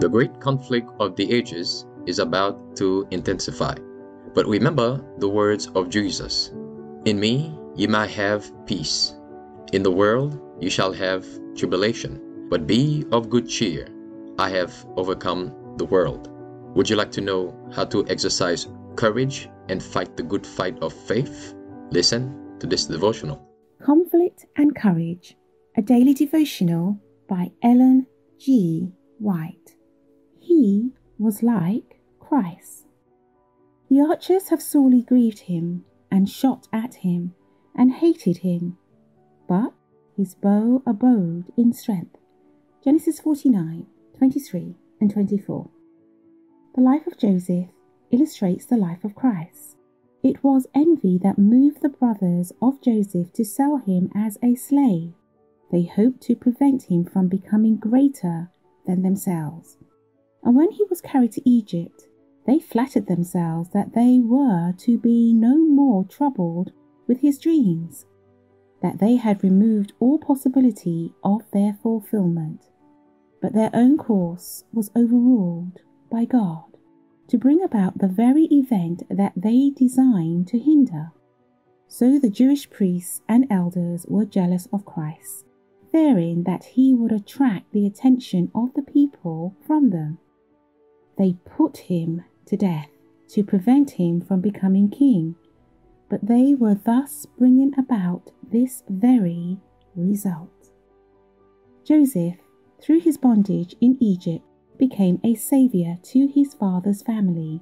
The great conflict of the ages is about to intensify. But remember the words of Jesus. In me ye might have peace. In the world you shall have tribulation. But be of good cheer. I have overcome the world. Would you like to know how to exercise courage and fight the good fight of faith? Listen to this devotional. Conflict and Courage, a daily devotional by Ellen G. White. He was like Christ. The archers have sorely grieved him, and shot at him, and hated him, but his bow abode in strength. Genesis 49, 23 and 24. The life of Joseph illustrates the life of Christ. It was envy that moved the brothers of Joseph to sell him as a slave. They hoped to prevent him from becoming greater than themselves. And when he was carried to Egypt, they flattered themselves that they were to be no more troubled with his dreams, that they had removed all possibility of their fulfillment. But their own course was overruled by God to bring about the very event that they designed to hinder. So the Jewish priests and elders were jealous of Christ, fearing that he would attract the attention of the people from them. They put him to death to prevent him from becoming king, but they were thus bringing about this very result. Joseph, through his bondage in Egypt, became a saviour to his father's family.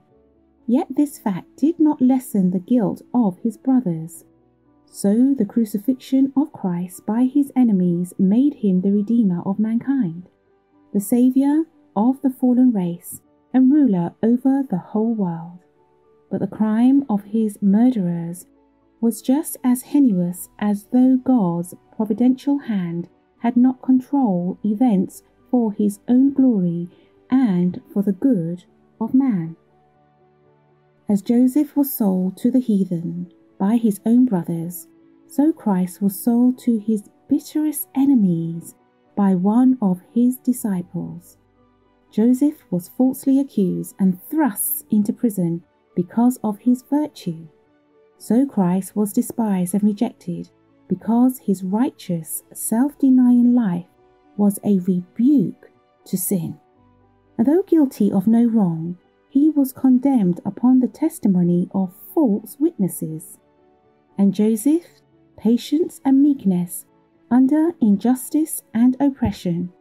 Yet this fact did not lessen the guilt of his brothers. So the crucifixion of Christ by his enemies made him the Redeemer of mankind, the Saviour of the fallen race, and ruler over the whole world. But the crime of his murderers was just as heinous as though God's providential hand had not controlled events for his own glory and for the good of man. As Joseph was sold to the heathen by his own brothers, so Christ was sold to his bitterest enemies by one of his disciples. Joseph was falsely accused and thrust into prison because of his virtue. So Christ was despised and rejected because his righteous, self-denying life was a rebuke to sin. And though guilty of no wrong, he was condemned upon the testimony of false witnesses. And Joseph, patience and meekness under injustice and oppression,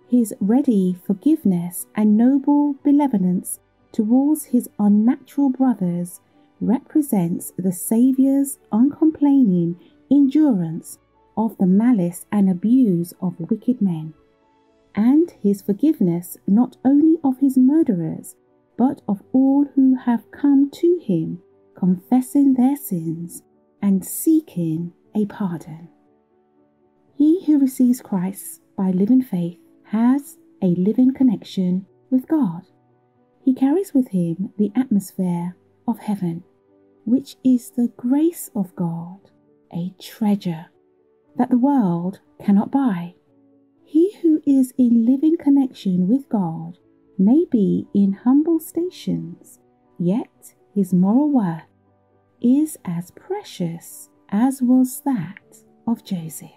his ready forgiveness and noble benevolence towards his unnatural brothers represents the Saviour's uncomplaining endurance of the malice and abuse of wicked men, and his forgiveness not only of his murderers, but of all who have come to him, confessing their sins and seeking a pardon. He who receives Christ by living faith has a living connection with God. He carries with him the atmosphere of heaven, which is the grace of God, a treasure that the world cannot buy. He who is in living connection with God may be in humble stations, yet his moral worth is as precious as was that of Joseph.